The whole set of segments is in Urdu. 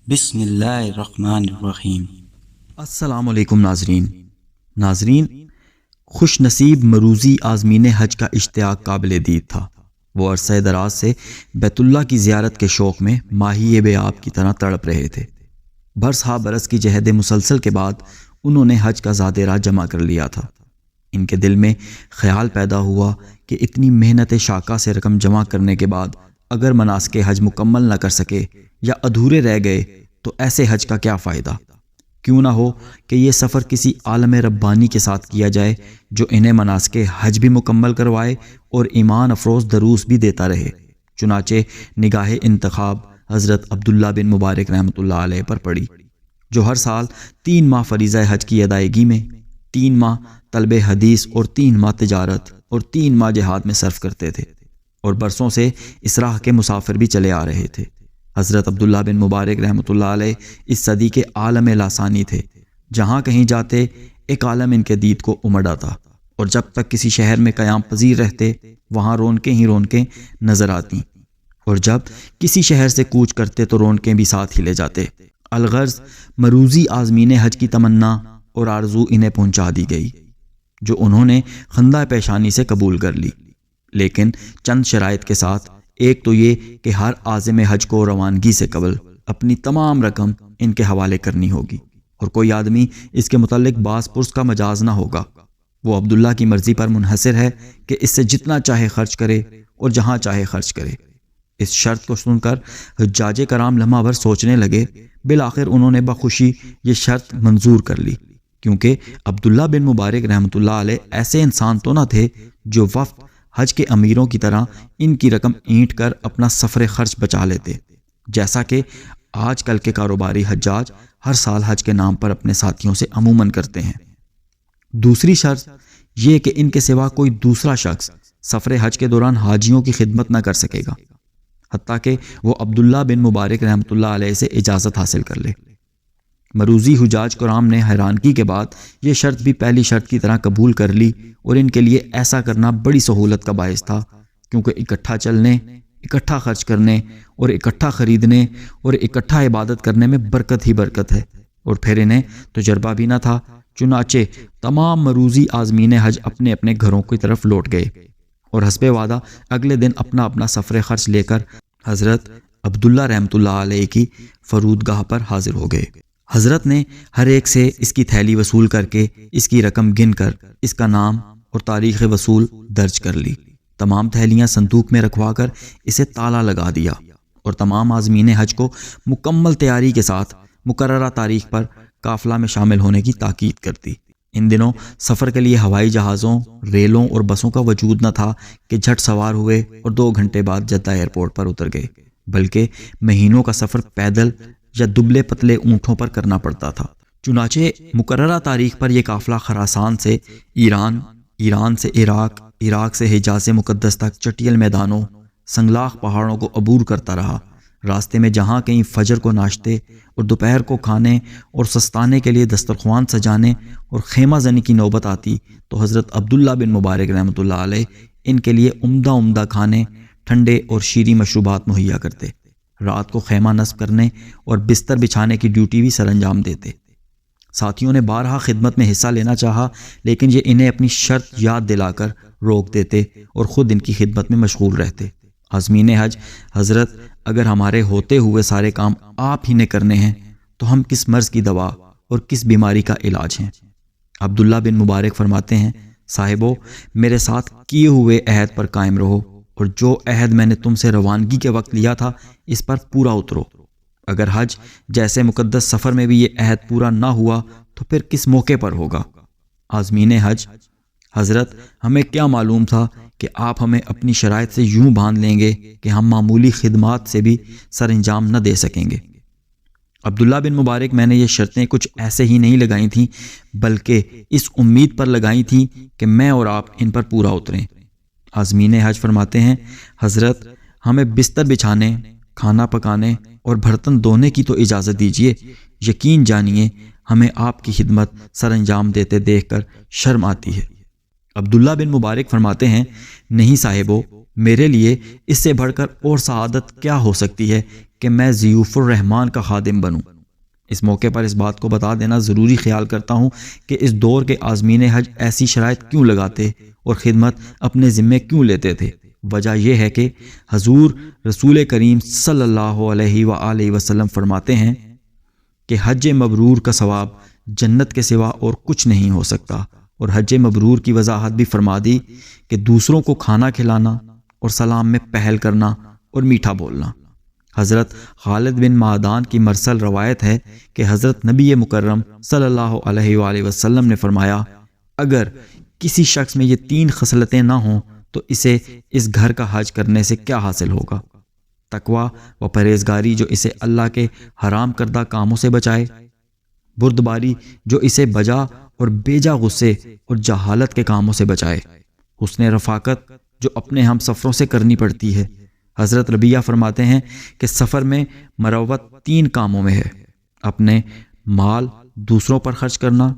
بسم اللہ الرحمن الرحیم۔ السلام علیکم ناظرین، خوش نصیب مروزی عازمین حج کا اشتیاق قابل دید تھا۔ وہ عرصہ دراز سے بیت اللہ کی زیارت کے شوق میں ماہی بے آب کی طرح تڑپ رہے تھے۔ برس ہا برس کی جہد مسلسل کے بعد انہوں نے حج کا زاد راہ جمع کر لیا تھا۔ ان کے دل میں خیال پیدا ہوا کہ اتنی محنت شاقہ سے رقم جمع کرنے کے بعد اگر مناسک حج مکمل نہ کر سکے یا ادھورے رہ گئے تو ایسے حج کا کیا فائدہ؟ کیوں نہ ہو کہ یہ سفر کسی عالم ربانی کے ساتھ کیا جائے جو انہیں مناسک حج بھی مکمل کروائے اور ایمان افروز دروس بھی دیتا رہے۔ چنانچہ نگاہ انتخاب حضرت عبداللہ بن مبارک رحمۃ اللہ علیہ پر پڑی، جو ہر سال 3 ماہ فریضہ حج کی ادائیگی میں، 3 ماہ طلب حدیث اور 3 ماہ تجارت اور 3 ماہ جہاد میں صرف کرتے تھے، اور برسوں سے اس راہ کے مسافر بھی چلے آ رہے تھے۔ حضرت عبداللہ بن مبارک رحمۃ اللہ علیہ اس صدی کے عالم لاسانی تھے۔ جہاں کہیں جاتے ایک عالم ان کے دید کو امڑ آتا، اور جب تک کسی شہر میں قیام پذیر رہتے وہاں رونقیں ہی رونقیں نظر آتیں، اور جب کسی شہر سے کوچ کرتے تو رونقیں بھی ساتھ ہی لے جاتے۔ الغرض مروزی عازمین حج کی تمنا اور آرزو انہیں پہنچا دی گئی، جو انہوں نے خندہ پیشانی سے قبول کر لی، لیکن چند شرائط کے ساتھ۔ ایک تو یہ کہ ہر عازم حج کو روانگی سے قبل اپنی تمام رقم ان کے حوالے کرنی ہوگی، اور کوئی آدمی اس کے متعلق باز پرس کا مجاز نہ ہوگا۔ وہ عبداللہ کی مرضی پر منحصر ہے کہ اس سے جتنا چاہے خرچ کرے اور جہاں چاہے خرچ کرے۔ اس شرط کو سن کر حجاج کرام لمحہ بھر سوچنے لگے۔ بالآخر انہوں نے بخوشی یہ شرط منظور کر لی، کیونکہ عبداللہ بن مبارک رحمۃ اللہ علیہ ایسے انسان تو نہ تھے جو وفد حج کے امیروں کی طرح ان کی رقم اینٹ کر اپنا سفر خرچ بچا لیتے، جیسا کہ آج کل کے کاروباری حجاج ہر سال حج کے نام پر اپنے ساتھیوں سے عموماً کرتے ہیں۔ دوسری شرط یہ کہ ان کے سوا کوئی دوسرا شخص سفر حج کے دوران حاجیوں کی خدمت نہ کر سکے گا، حتیٰ کہ وہ عبداللہ بن مبارک رحمۃ اللہ علیہ سے اجازت حاصل کر لے۔ مروزی حجاج کرام نے حیرانگی کے بعد یہ شرط بھی پہلی شرط کی طرح قبول کر لی، اور ان کے لیے ایسا کرنا بڑی سہولت کا باعث تھا، کیونکہ اکٹھا چلنے، اکٹھا خرچ کرنے اور اکٹھا خریدنے اور اکٹھا عبادت کرنے میں برکت ہی برکت ہے، اور پھر انہیں تجربہ بھی نہ تھا۔ چنانچہ تمام مروزی عازمین حج اپنے اپنے گھروں کی طرف لوٹ گئے، اور حسب وعدہ اگلے دن اپنا اپنا سفر خرچ لے کر حضرت عبداللہ رحمۃ اللہ علیہ کی فرودگاہ پر حاضر ہو گئے۔ حضرت نے ہر ایک سے اس کی تھیلی وصول کر کے اس کی رقم گن کر اس کا نام اور تاریخ وصول درج کر لی۔ تمام تھیلیاں صندوق میں رکھوا کر اسے تالا لگا دیا، اور تمام عازمین حج کو مکمل تیاری کے ساتھ مقررہ تاریخ پر قافلہ میں شامل ہونے کی تاکید کر دی۔ ان دنوں سفر کے لیے ہوائی جہازوں، ریلوں اور بسوں کا وجود نہ تھا کہ جھٹ سوار ہوئے اور 2 گھنٹے بعد جدہ ایئرپورٹ پر اتر گئے، بلکہ مہینوں کا سفر پیدل یا دبلے پتلے اونٹوں پر کرنا پڑتا تھا۔ چنانچہ مقررہ تاریخ پر یہ قافلہ خراسان سے ایران، ایران سے عراق، عراق سے حجاز مقدس تک چٹیل میدانوں، سنگلاخ پہاڑوں کو عبور کرتا رہا۔ راستے میں جہاں کہیں فجر کو ناشتے اور دوپہر کو کھانے اور سستانے کے لیے دسترخوان سجانے اور خیمہ زنی کی نوبت آتی تو حضرت عبداللہ بن مبارک رحمۃ اللہ علیہ ان کے لیے عمدہ کھانے، ٹھنڈے اور شیریں مشروبات مہیا کرتے۔ رات کو خیمہ نصب کرنے اور بستر بچھانے کی ڈیوٹی بھی سر انجام دیتے۔ ساتھیوں نے بارہا خدمت میں حصہ لینا چاہا، لیکن یہ انہیں اپنی شرط یاد دلا کر روک دیتے اور خود ان کی خدمت میں مشغول رہتے۔ عازمین حج: حضرت، اگر ہمارے ہوتے ہوئے سارے کام آپ ہی نے کرنے ہیں تو ہم کس مرض کی دوا اور کس بیماری کا علاج ہیں؟ عبداللہ بن مبارک فرماتے ہیں، صاحبو، میرے ساتھ کیے ہوئے عہد پر قائم رہو، اور جو عہد میں نے تم سے روانگی کے وقت لیا تھا اس پر پورا اترو۔ اگر حج جیسے مقدس سفر میں بھی یہ عہد پورا نہ ہوا تو پھر کس موقع پر ہوگا؟ عازمین حج: حضرت، ہمیں کیا معلوم تھا کہ آپ ہمیں اپنی شرائط سے یوں باندھ لیں گے کہ ہم معمولی خدمات سے بھی سر انجام نہ دے سکیں گے۔ عبداللہ بن مبارک: میں نے یہ شرطیں کچھ ایسے ہی نہیں لگائی تھیں، بلکہ اس امید پر لگائی تھیں کہ میں اور آپ ان پر پورا اتریں۔ عازمین حج فرماتے ہیں، حضرت، ہمیں بستر بچھانے، کھانا پکانے اور برتن دھونے کی تو اجازت دیجیے۔ یقین جانیے ہمیں آپ کی خدمت سر انجام دیتے دیکھ کر شرم آتی ہے۔ عبداللہ بن مبارک فرماتے ہیں، نہیں صاحبو، میرے لیے اس سے بڑھ کر اور سعادت کیا ہو سکتی ہے کہ میں ضیوف الرحمان کا خادم بنوں۔ اس موقع پر اس بات کو بتا دینا ضروری خیال کرتا ہوں کہ اس دور کے عازمین حج ایسی شرائط کیوں لگاتے اور خدمت اپنے ذمے کیوں لیتے تھے۔ وجہ یہ ہے کہ حضور رسول کریم صلی اللہ علیہ وآلہ وسلم فرماتے ہیں کہ حج مبرور کا ثواب جنت کے سوا اور کچھ نہیں ہو سکتا، اور حج مبرور کی وضاحت بھی فرما دی کہ دوسروں کو کھانا کھلانا اور سلام میں پہل کرنا اور میٹھا بولنا۔ حضرت خالد بن معدان کی مرسل روایت ہے کہ حضرت نبی مکرم صلی اللہ علیہ وآلہ وسلم نے فرمایا، اگر کسی شخص میں یہ 3 خصلتیں نہ ہوں تو اسے اس گھر کا حج کرنے سے کیا حاصل ہوگا؟ تقویٰ و پرہیزگاری جو اسے اللہ کے حرام کردہ کاموں سے بچائے، بردباری جو اسے بجا اور بیجا غصے اور جہالت کے کاموں سے بچائے، حسن رفاقت جو اپنے ہم سفروں سے کرنی پڑتی ہے۔ حضرت ربیعہ فرماتے ہیں کہ سفر میں مروت 3 کاموں میں ہے: اپنے مال دوسروں پر خرچ کرنا،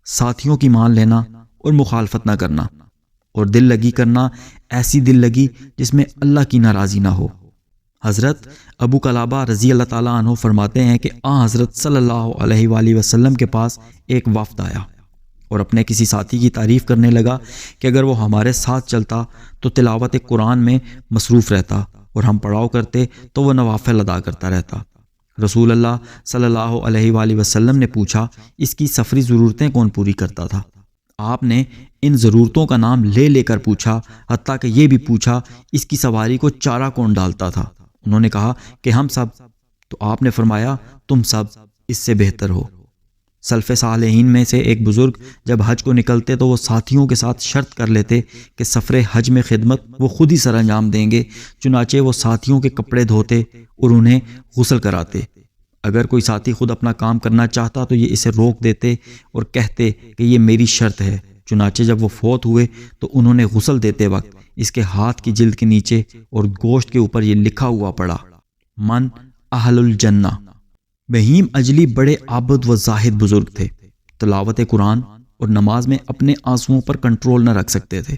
ساتھیوں کی مان لینا اور مخالفت نہ کرنا، اور دل لگی کرنا، ایسی دل لگی جس میں اللہ کی ناراضی نہ ہو۔ حضرت ابو قلابہ رضی اللہ تعالیٰ عنہ فرماتے ہیں کہ حضرت صلی اللہ علیہ وآلہ وسلم کے پاس ایک وفد آیا اور اپنے کسی ساتھی کی تعریف کرنے لگا کہ اگر وہ ہمارے ساتھ چلتا تو تلاوت قرآن میں مصروف رہتا اور ہم پڑاؤ کرتے تو وہ نوافل ادا کرتا رہتا۔ رسول اللہ صلی اللہ علیہ وآلہ وسلم نے پوچھا، اس کی سفری ضرورتیں کون پوری کرتا تھا؟ آپ نے ان ضرورتوں کا نام لے لے کر پوچھا، حتیٰ کہ یہ بھی پوچھا اس کی سواری کو چارہ کون ڈالتا تھا؟ انہوں نے کہا کہ ہم سب۔ تو آپ نے فرمایا، تم سب اس سے بہتر ہو۔ سلف صالحین میں سے ایک بزرگ جب حج کو نکلتے تو وہ ساتھیوں کے ساتھ شرط کر لیتے کہ سفر حج میں خدمت وہ خود ہی سر انجام دیں گے، چنانچہ وہ ساتھیوں کے کپڑے دھوتے اور انہیں غسل کراتے۔ اگر کوئی ساتھی خود اپنا کام کرنا چاہتا تو یہ اسے روک دیتے اور کہتے کہ یہ میری شرط ہے۔ چنانچہ جب وہ فوت ہوئے تو انہوں نے غسل دیتے وقت اس کے ہاتھ کی جلد کے نیچے اور گوشت کے اوپر یہ لکھا ہوا پڑا، من اہل الجنہ۔ بہیم اجلی بڑے عابد و زاہد بزرگ تھے، تلاوت قرآن اور نماز میں اپنے آنسوؤں پر کنٹرول نہ رکھ سکتے تھے۔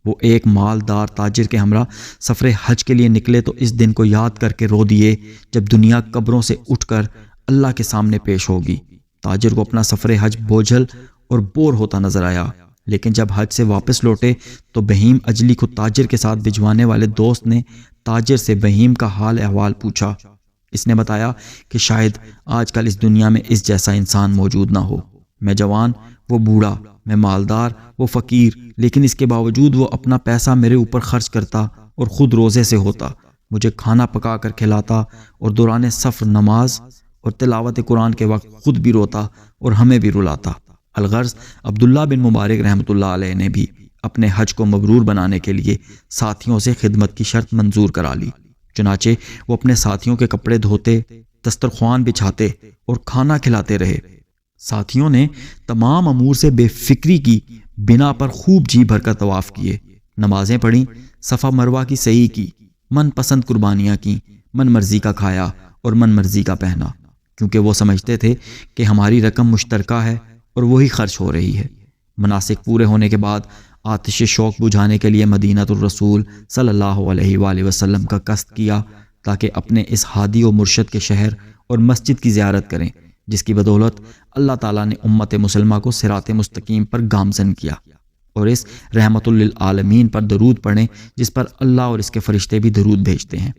وہ ایک مالدار تاجر کے ہمراہ سفر حج کے لیے نکلے تو اس دن کو یاد کر کے رو دیے جب دنیا قبروں سے اٹھ کر اللہ کے سامنے پیش ہوگی۔ تاجر کو اپنا سفر حج بوجھل اور بور ہوتا نظر آیا، لیکن جب حج سے واپس لوٹے تو بہیم اجلی کو تاجر کے ساتھ بھجوانے والے دوست نے تاجر سے بہیم کا حال احوال پوچھا۔ اس نے بتایا کہ شاید آج کل اس دنیا میں اس جیسا انسان موجود نہ ہو۔ میں جوان، وہ بوڑھا، میں مالدار، وہ فقیر، لیکن اس کے باوجود وہ اپنا پیسہ میرے اوپر خرچ کرتا اور خود روزے سے ہوتا، مجھے کھانا پکا کر کھلاتا اور دوران سفر نماز اور تلاوت قرآن کے وقت خود بھی روتا اور ہمیں بھی رلاتا۔ الغرض عبداللہ بن مبارک رحمۃ اللہ علیہ نے بھی اپنے حج کو مبرور بنانے کے لیے ساتھیوں سے خدمت کی شرط منظور کرا لی۔ چنانچہ وہ اپنے ساتھیوں کے کپڑے دھوتے، دسترخوان بچھاتے اور کھانا کھلاتے رہے۔ ساتھیوں نے تمام امور سے بے فکری کی بنا پر خوب جی بھر کر طواف کیے، نمازیں پڑھیں، صفا مروہ کی سعی کی، من پسند قربانیاں کی، من مرضی کا کھایا اور من مرضی کا پہنا، کیونکہ وہ سمجھتے تھے کہ ہماری رقم مشترکہ ہے اور وہی خرچ ہو رہی ہے۔ مناسک پورے ہونے کے بعد آتش شوق بجھانے کے لیے مدینۃ الرسول صلی اللہ علیہ وآلہ وسلم کا قصد کیا تاکہ اپنے اس ہادی و مرشد کے شہر اور مسجد کی زیارت کریں، جس کی بدولت اللہ تعالیٰ نے امت مسلمہ کو صراط مستقیم پر گامزن کیا، اور اس رحمت للعالمین پر درود پڑھیں جس پر اللہ اور اس کے فرشتے بھی درود بھیجتے ہیں۔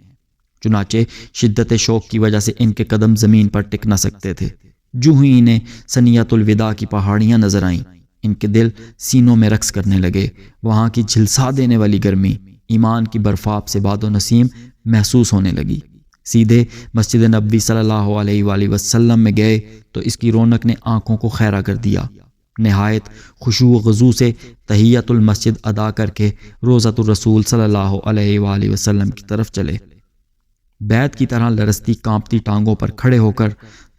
چنانچہ شدت شوق کی وجہ سے ان کے قدم زمین پر ٹک نہ سکتے تھے۔ جو ہی انہیں سنیت الوداع کی پہاڑیاں نظر آئیں، ان کے دل سینوں میں رقص کرنے لگے۔ وہاں کی جھلسا دینے والی گرمی، ایمان کی برفاب سے باد و نسیم محسوس ہونے لگی۔ سیدھے مسجد نبوی صلی اللہ علیہ وآلہ وسلم میں گئے تو اس کی رونق نے آنکھوں کو خیرہ کر دیا۔ نہایت خشوع و خضوع سے تحیت المسجد ادا کر کے روضۃ الرسول صلی اللہ علیہ وآلہ وسلم کی طرف چلے۔ بیت کی طرح لرزتی کانپتی ٹانگوں پر کھڑے ہو کر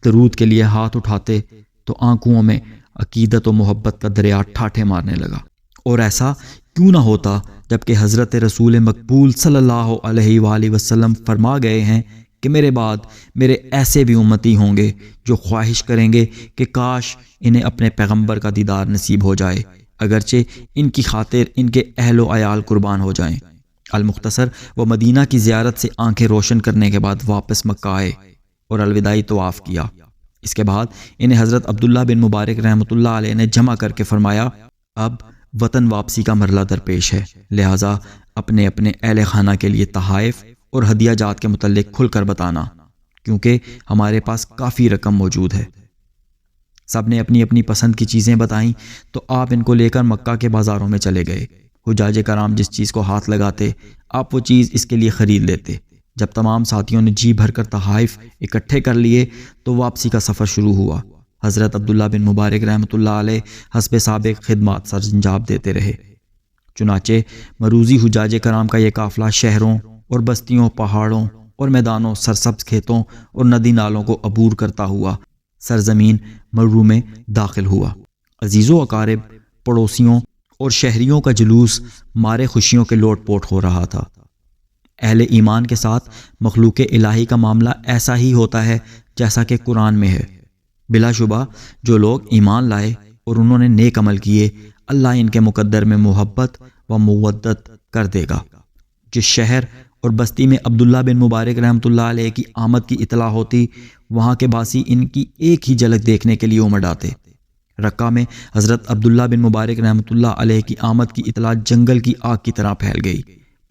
درود کے لیے ہاتھ اٹھاتے تو آنکھوں میں عقیدت و محبت کا دریا ٹھاٹھے مارنے لگا۔ اور ایسا کیوں نہ ہوتا جبکہ حضرت رسول مقبول صلی اللہ علیہ وآلہ وسلم فرما گئے ہیں کہ میرے بعد میرے ایسے بھی امتی ہوں گے جو خواہش کریں گے کہ کاش انہیں اپنے پیغمبر کا دیدار نصیب ہو جائے، اگرچہ ان کی خاطر ان کے اہل و عیال قربان ہو جائیں۔ المختصر وہ مدینہ کی زیارت سے آنکھیں روشن کرنے کے بعد واپس مکہ آئے اور الوداعی طواف کیا۔ اس کے بعد انہیں حضرت عبداللہ بن مبارک رحمۃ اللہ علیہ نے جمع کر کے فرمایا، اب وطن واپسی کا مرحلہ درپیش ہے، لہٰذا اپنے اپنے اہل خانہ کے لیے تحائف اور ہدیہ جات کے متعلق کھل کر بتانا، کیونکہ ہمارے پاس کافی رقم موجود ہے۔ سب نے اپنی اپنی پسند کی چیزیں بتائیں تو آپ ان کو لے کر مکہ کے بازاروں میں چلے گئے۔ حجاج کرام جس چیز کو ہاتھ لگاتے آپ وہ چیز اس کے لیے خرید لیتے۔ جب تمام ساتھیوں نے جی بھر کر تحائف اکٹھے کر لیے تو واپسی کا سفر شروع ہوا۔ حضرت عبداللہ بن مبارک رحمۃ اللہ علیہ حسب سابق خدمات سرانجام دیتے رہے۔ چنانچہ مروزی حجاج کرام کا یہ قافلہ شہروں اور بستیوں، پہاڑوں اور میدانوں، سرسبز کھیتوں اور ندی نالوں کو عبور کرتا ہوا سرزمین مرو میں داخل ہوا۔ عزیز و اقارب، پڑوسیوں اور شہریوں کا جلوس مارے خوشیوں کے لوٹ پوٹ ہو رہا تھا۔ اہل ایمان کے ساتھ مخلوق الہی کا معاملہ ایسا ہی ہوتا ہے جیسا کہ قرآن میں ہے۔ بلا شبہ جو لوگ ایمان لائے اور انہوں نے نیک عمل کیے، اللہ ان کے مقدر میں محبت و مودت کر دے گا۔ جس شہر اور بستی میں عبداللہ بن مبارک رحمۃ اللہ علیہ کی آمد کی اطلاع ہوتی، وہاں کے باسی ان کی ایک ہی جھلک دیکھنے کے لیے امڑ آتے۔ رقہ میں حضرت عبداللہ بن مبارک رحمۃ اللہ علیہ کی آمد کی اطلاع جنگل کی آگ کی طرح پھیل گئی۔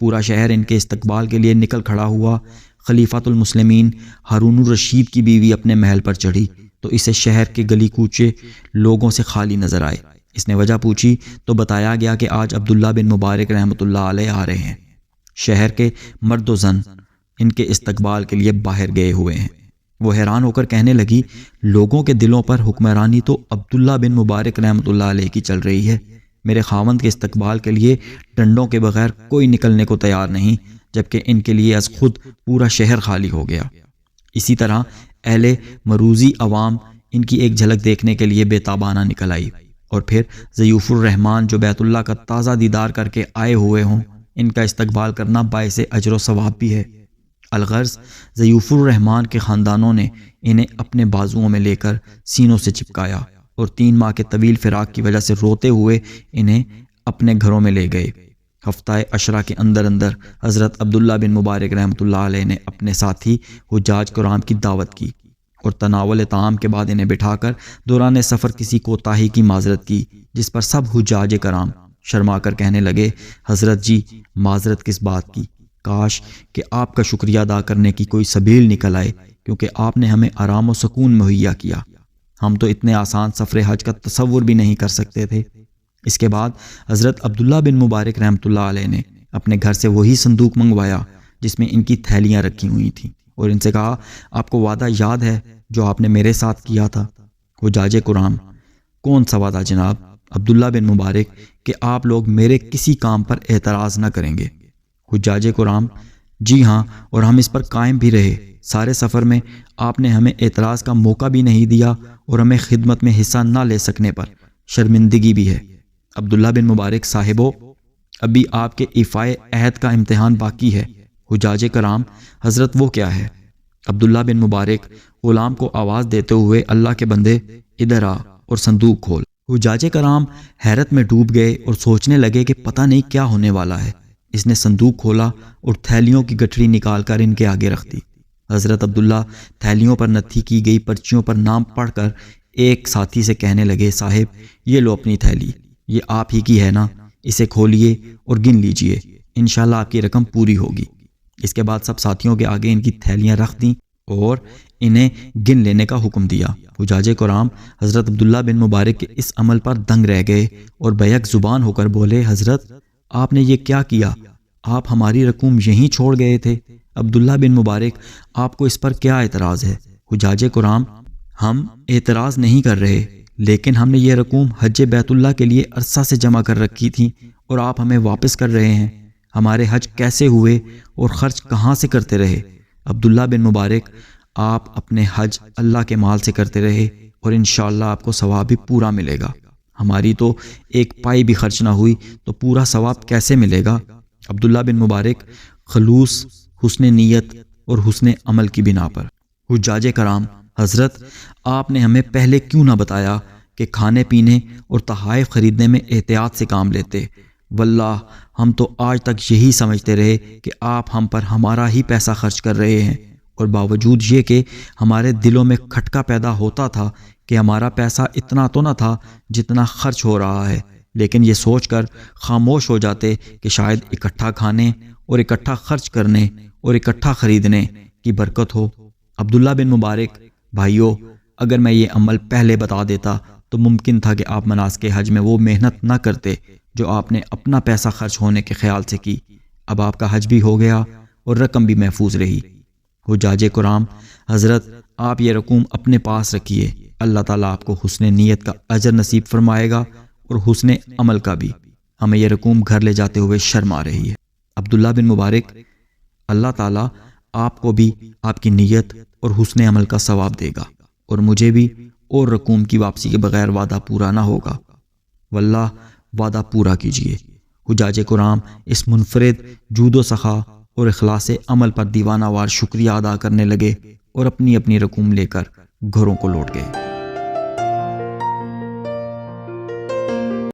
پورا شہر ان کے استقبال کے لیے نکل کھڑا ہوا۔ خلیفۃ المسلمین ہارون الرشید کی بیوی اپنے محل پر چڑھی تو اسے شہر کے گلی کوچے لوگوں سے خالی نظر آئے۔ اس نے وجہ پوچھی تو بتایا گیا کہ آج عبداللہ بن مبارک رحمۃ اللہ علیہ آ رہے ہیں۔ شہر کے مرد و زن ان کے استقبال کے لیے باہر گئے ہوئے ہیں۔ وہ حیران ہو کر کہنے لگی، لوگوں کے دلوں پر حکمرانی تو عبداللہ بن مبارک رحمۃ اللہ علیہ کی چل رہی ہے۔ میرے خاوند کے استقبال کے لیے ڈنڈوں کے بغیر کوئی نکلنے کو تیار نہیں، جبکہ ان کے لیے از خود پورا شہر خالی ہو گیا۔ اسی طرح اہل مروزی عوام ان کی ایک جھلک دیکھنے کے لیے بے تابانہ نکل آئی، اور پھر ضیوف الرحمان جو بیت اللہ کا تازہ دیدار کر کے آئے ہوئے ہوں، ان کا استقبال کرنا باعث اجر و ثواب بھی ہے۔ الغرض ضیوف الرحمان کے خاندانوں نے انہیں اپنے بازوؤں میں لے کر سینوں سے چپکایا اور 3 ماہ کے طویل فراق کی وجہ سے روتے ہوئے انہیں اپنے گھروں میں لے گئے۔ ہفتہ عشرہ کے اندر اندر حضرت عبداللہ بن مبارک رحمۃ اللہ علیہ نے اپنے ساتھی حجاج کرام کی دعوت کی اور تناول طعام کے بعد انہیں بٹھا کر دوران سفر کسی کوتاہی کی معذرت کی، جس پر سب حجاج کرام شرما کر کہنے لگے، حضرت جی معذرت کس بات کی، کاش کہ آپ کا شکریہ ادا کرنے کی کوئی سبیل نکل آئے، کیونکہ آپ نے ہمیں آرام و سکون مہیا کیا۔ ہم تو اتنے آسان سفر حج کا تصور بھی نہیں کر سکتے تھے۔ اس کے بعد حضرت عبداللہ بن مبارک رحمۃ اللہ علیہ نے اپنے گھر سے وہی صندوق منگوایا جس میں ان کی تھیلیاں رکھی ہوئی تھیں، اور ان سے کہا، آپ کو وعدہ یاد ہے جو آپ نے میرے ساتھ کیا تھا؟ حجاج کرام، کون سا وعدہ جناب؟ عبداللہ بن مبارک، کہ آپ لوگ میرے کسی کام پر اعتراض نہ کریں گے۔ حجاج کرام، جی ہاں، اور ہم اس پر قائم بھی رہے۔ سارے سفر میں آپ نے ہمیں اعتراض کا موقع بھی نہیں دیا اور ہمیں خدمت میں حصہ نہ لے سکنے پر شرمندگی بھی ہے۔ عبداللہ بن مبارک صاحبو، ابھی آپ کے ایفائے عہد کا امتحان باقی ہے۔ حجاج کرام، حضرت وہ کیا ہے؟ عبداللہ بن مبارک غلام کو آواز دیتے ہوئے، اللہ کے بندے ادھر آ اور صندوق کھول۔ حجاج کرام حیرت میں ڈوب گئے اور سوچنے لگے کہ پتہ نہیں کیا ہونے والا ہے۔ اس نے صندوق کھولا اور تھیلیوں کی گٹھڑی نکال کر ان کے آگے رکھ دی۔ حضرت عبداللہ تھیلیوں پر نتھی کی گئی پرچیوں پر نام پڑھ کر ایک ساتھی سے کہنے لگے، صاحب یہ لو اپنی تھیلی، یہ آپ ہی کی ہے نا، اسے کھولیے اور گن لیجئے، انشاءاللہ آپ کی رقم پوری ہوگی۔ اس کے بعد سب ساتھیوں کے آگے ان کی تھیلیاں رکھ دیں اور انہیں گن لینے کا حکم دیا۔ حجاج کرام حضرت عبداللہ بن مبارک کے اس عمل پر دنگ رہ گئے اور بیک زبان ہو کر بولے، حضرت آپ نے یہ کیا کیا؟ آپ ہماری رقوم یہیں چھوڑ گئے تھے۔ عبداللہ بن مبارک، آپ کو اس پر کیا اعتراض ہے؟ حجاج کرام، ہم اعتراض نہیں کر رہے، لیکن ہم نے یہ رقوم حج بیت اللہ کے لیے عرصہ سے جمع کر رکھی تھی اور آپ ہمیں واپس کر رہے ہیں۔ ہمارے حج کیسے ہوئے اور خرچ کہاں سے کرتے رہے؟ عبداللہ بن مبارک، آپ اپنے حج اللہ کے مال سے کرتے رہے اور انشاءاللہ آپ کو ثواب بھی پورا ملے گا۔ ہماری تو ایک پائی بھی خرچ نہ ہوئی تو پورا ثواب کیسے ملے گا؟ عبداللہ بن مبارک خلوص، حسن نیت اور حسن عمل کی بنا پر۔ حجاج کرام، حضرت آپ نے ہمیں پہلے کیوں نہ بتایا کہ کھانے پینے اور تحائف خریدنے میں احتیاط سے کام لیتے؟ واللہ ہم تو آج تک یہی سمجھتے رہے کہ آپ ہم پر ہمارا ہی پیسہ خرچ کر رہے ہیں، اور باوجود یہ کہ ہمارے دلوں میں کھٹکا پیدا ہوتا تھا کہ ہمارا پیسہ اتنا تو نہ تھا جتنا خرچ ہو رہا ہے، لیکن یہ سوچ کر خاموش ہو جاتے کہ شاید اکٹھا کھانے اور اکٹھا خرچ کرنے اور اکٹھا خریدنے کی برکت ہو۔ عبداللہ بن مبارک: بھائیو، اگر میں یہ عمل پہلے بتا دیتا تو ممکن تھا کہ آپ مناسک حج میں وہ محنت نہ کرتے جو آپ نے اپنا پیسہ خرچ ہونے کے خیال سے کی۔ اب آپ کا حج بھی ہو گیا اور رقم بھی محفوظ رہی۔ حجاج کرام: حضرت، آپ یہ رقوم اپنے پاس رکھیے، اللہ تعالیٰ آپ کو حسن نیت کا اجر نصیب فرمائے گا اور حسن عمل کا بھی۔ ہمیں یہ رقوم گھر لے جاتے ہوئے شرم آ رہی ہے۔ عبداللہ بن مبارک: اللہ تعالیٰ آپ کو بھی آپ کی نیت اور حسن عمل کا ثواب دے گا، اور مجھے بھی، اور رقوم کی واپسی کے بغیر وعدہ پورا نہ ہوگا۔ واللہ وعدہ پورا کیجیے۔ حجاج کرام اس منفرد جود و سخا اور اخلاص عمل پر دیوانہ وار شکریہ ادا کرنے لگے اور اپنی اپنی رقوم لے کر گھروں کو لوٹ گئے۔